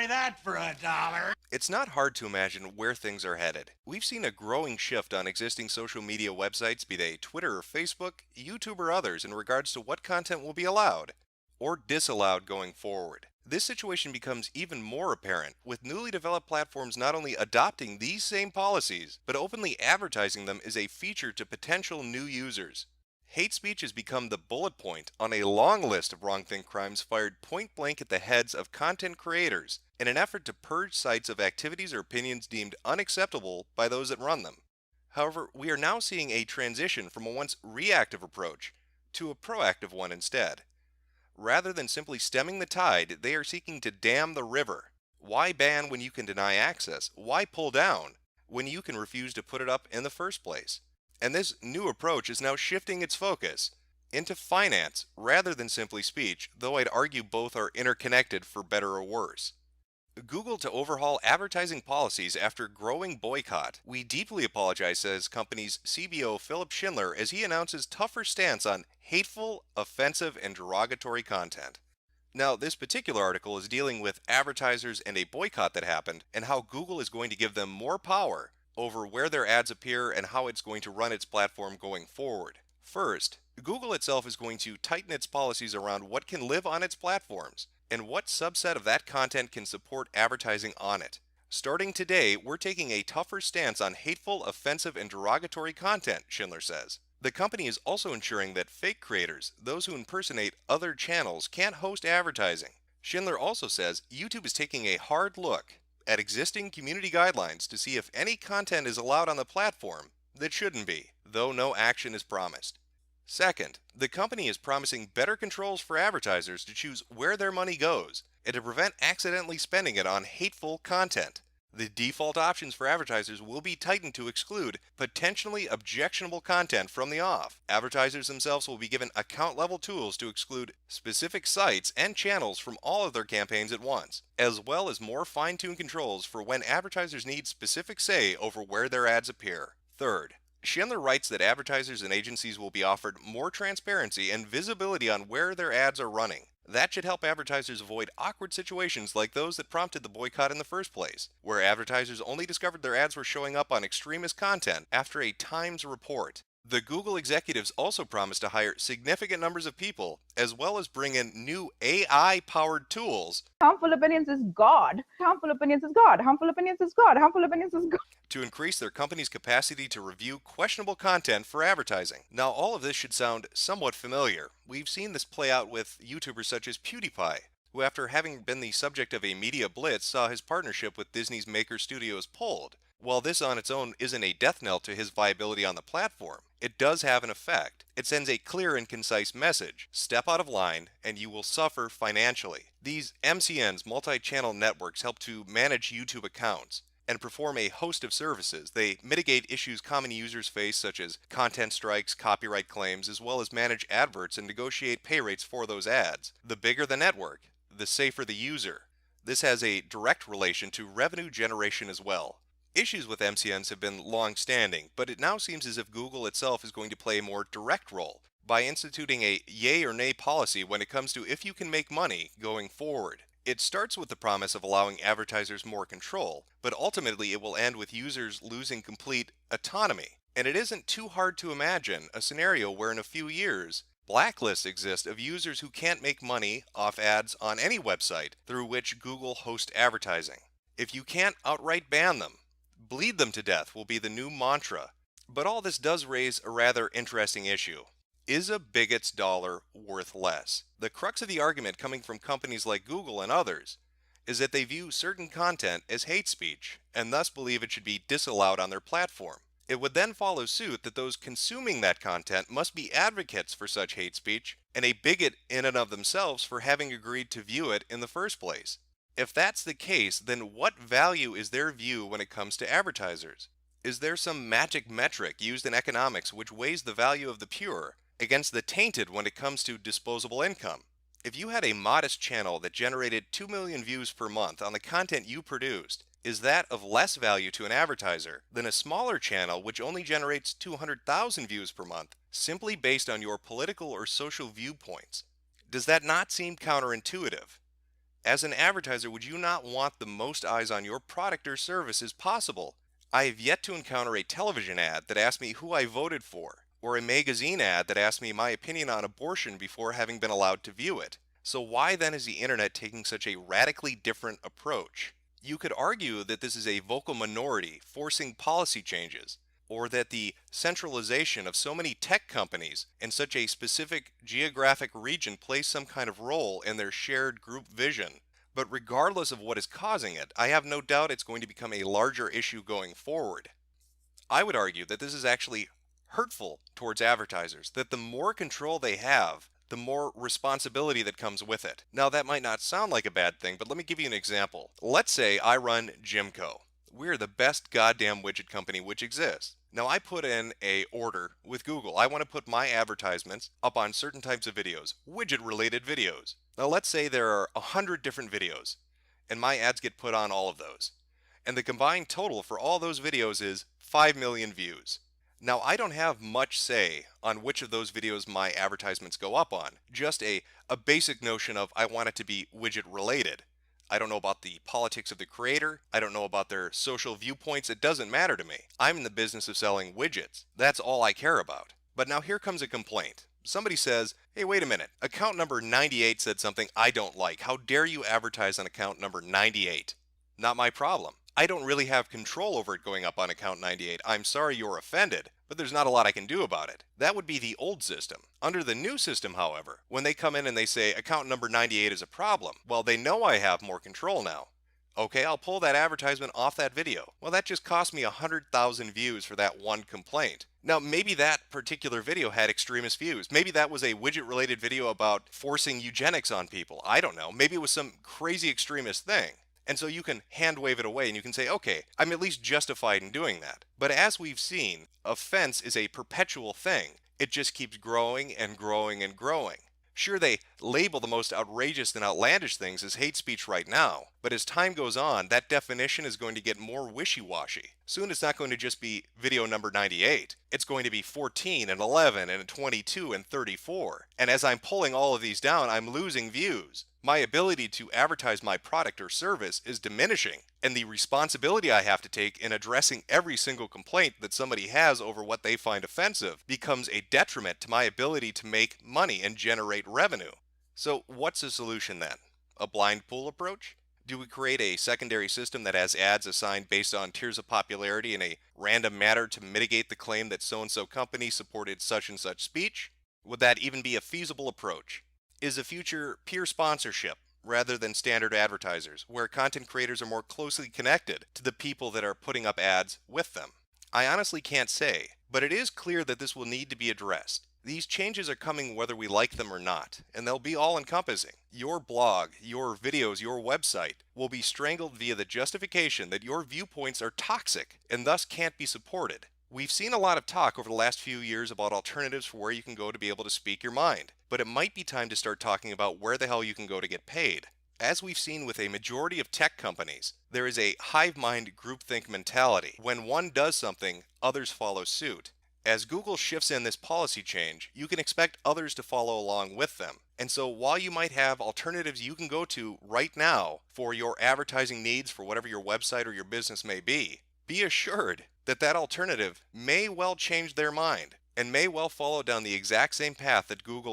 buy that for $1. It's not hard to imagine where things are headed. We've seen a growing shift on existing social media websites, be they Twitter or Facebook, YouTube or others, in regards to what content will be allowed or disallowed going forward. This situation becomes even more apparent with newly developed platforms not only adopting these same policies, but openly advertising them as a feature to potential new users. Hate speech has become the bullet point on a long list of wrongthink crimes fired point blank at the heads of content creators in an effort to purge sites of activities or opinions deemed unacceptable by those that run them. However, we are now seeing a transition from a once reactive approach to a proactive one instead. Rather than simply stemming the tide, they are seeking to dam the river. Why ban when you can deny access? Why pull down when you can refuse to put it up in the first place? And this new approach is now shifting its focus into finance rather than simply speech, though I'd argue both are interconnected for better or worse. Google to overhaul advertising policies after growing boycott. We deeply apologize, says company's CBO Philip Schindler, as he announces tougher stance on hateful, offensive, and derogatory content. Now, this particular article is dealing with advertisers and a boycott that happened, and how Google is going to give them more power over where their ads appear and how it's going to run its platform going forward. First, Google itself is going to tighten its policies around what can live on its platforms and what subset of that content can support advertising on it. Starting today, we're taking a tougher stance on hateful, offensive, and derogatory content, Schindler says. The company is also ensuring that fake creators, those who impersonate other channels, can't host advertising. Schindler also says YouTube is taking a hard look at existing community guidelines to see if any content is allowed on the platform that shouldn't be, though no action is promised. Second, the company is promising better controls for advertisers to choose where their money goes and to prevent accidentally spending it on hateful content. The default options for advertisers will be tightened to exclude potentially objectionable content from the off. Advertisers themselves will be given account-level tools to exclude specific sites and channels from all of their campaigns at once, as well as more fine-tuned controls for when advertisers need specific say over where their ads appear. Third, Schindler writes that advertisers and agencies will be offered more transparency and visibility on where their ads are running. That should help advertisers avoid awkward situations like those that prompted the boycott in the first place, where advertisers only discovered their ads were showing up on extremist content after a Times report. The Google executives also promised to hire significant numbers of people, as well as bring in new AI-powered tools. Harmful opinions is God. Harmful opinions is God. Harmful opinions is God. Harmful opinions is God. To increase their company's capacity to review questionable content for advertising. Now, all of this should sound somewhat familiar. We've seen this play out with YouTubers such as PewDiePie, who, after having been the subject of a media blitz, saw his partnership with Disney's Maker Studios pulled. While this on its own isn't a death knell to his viability on the platform, it does have an effect. It sends a clear and concise message: step out of line and you will suffer financially. These MCNs, multi-channel networks, help to manage YouTube accounts and perform a host of services. They mitigate issues common users face, such as content strikes, copyright claims, as well as manage adverts and negotiate pay rates for those ads. The bigger the network, the safer the user. This has a direct relation to revenue generation as well. Issues with MCNs have been long-standing, but it now seems as if Google itself is going to play a more direct role by instituting a yay or nay policy when it comes to if you can make money going forward. It starts with the promise of allowing advertisers more control, but ultimately it will end with users losing complete autonomy. And it isn't too hard to imagine a scenario where in a few years, blacklists exist of users who can't make money off ads on any website through which Google hosts advertising. If you can't outright ban them, bleed them to death will be the new mantra. But all this does raise a rather interesting issue. Is a bigot's dollar worth less? The crux of the argument coming from companies like Google and others is that they view certain content as hate speech and thus believe it should be disallowed on their platform. It would then follow suit that those consuming that content must be advocates for such hate speech and a bigot in and of themselves for having agreed to view it in the first place. If that's the case, then what value is their view when it comes to advertisers? Is there some magic metric used in economics which weighs the value of the pure against the tainted when it comes to disposable income? If you had a modest channel that generated 2 million views per month on the content you produced, is that of less value to an advertiser than a smaller channel which only generates 200,000 views per month simply based on your political or social viewpoints? Does that not seem counterintuitive? As an advertiser, would you not want the most eyes on your product or service as possible? I have yet to encounter a television ad that asked me who I voted for, or a magazine ad that asked me my opinion on abortion before having been allowed to view it. So why then is the internet taking such a radically different approach? You could argue that this is a vocal minority forcing policy changes, or that the centralization of so many tech companies in such a specific geographic region plays some kind of role in their shared group vision. But regardless of what is causing it, I have no doubt it's going to become a larger issue going forward. I would argue that this is actually hurtful towards advertisers, that the more control they have, the more responsibility that comes with it. Now, that might not sound like a bad thing, but let me give you an example. Let's say I run Jimco. We're the best goddamn widget company which exists. Now, I put in a order with Google. I want to put my advertisements up on certain types of videos, widget related videos. Now, let's say there are 100 different videos, and my ads get put on all of those. And the combined total for all those videos is 5 million views. Now, I don't have much say on which of those videos my advertisements go up on, just a basic notion of I want it to be widget related. I don't know about the politics of the creator. I don't know about their social viewpoints. It doesn't matter to me. I'm in the business of selling widgets. That's all I care about. But now here comes a complaint. Somebody says, hey, wait a minute. Account number 98 said something I don't like. How dare you advertise on account number 98? Not my problem. I don't really have control over it going up on account 98. I'm sorry you're offended, but there's not a lot I can do about it. That would be the old system. Under the new system, however, when they come in and they say account number 98 is a problem, well, they know I have more control now. Okay, I'll pull that advertisement off that video. Well, that just cost me 100,000 views for that one complaint. Now, maybe that particular video had extremist views. Maybe that was a widget related video about forcing eugenics on people. I don't know. Maybe it was some crazy extremist thing. And so you can hand wave it away and you can say, okay, I'm at least justified in doing that. But as we've seen, offense is a perpetual thing. It just keeps growing and growing and growing. Sure, they label the most outrageous and outlandish things as hate speech right now, but as time goes on, that definition is going to get more wishy-washy. Soon it's not going to just be video number 98. It's going to be 14 and 11 and 22 and 34. And as I'm pulling all of these down, I'm losing views. My ability to advertise my product or service is diminishing, and the responsibility I have to take in addressing every single complaint that somebody has over what they find offensive becomes a detriment to my ability to make money and generate revenue. So what's the solution then? A blind pool approach? Do we create a secondary system that has ads assigned based on tiers of popularity in a random manner to mitigate the claim that so-and-so company supported such and such speech? Would that even be a feasible approach? Is the future peer sponsorship rather than standard advertisers, where content creators are more closely connected to the people that are putting up ads with them? I honestly can't say, but it is clear that this will need to be addressed. These changes are coming whether we like them or not, and they'll be all-encompassing. Your blog, your videos, your website will be strangled via the justification that your viewpoints are toxic and thus can't be supported. We've seen a lot of talk over the last few years about alternatives for where you can go to be able to speak your mind, but it might be time to start talking about where the hell you can go to get paid. As we've seen with a majority of tech companies, there is a hive mind groupthink mentality. When one does something, others follow suit. As Google shifts in this policy change, you can expect others to follow along with them. And so while you might have alternatives you can go to right now for your advertising needs for whatever your website or your business may be assured that that alternative may well change their mind and may well follow down the exact same path that Google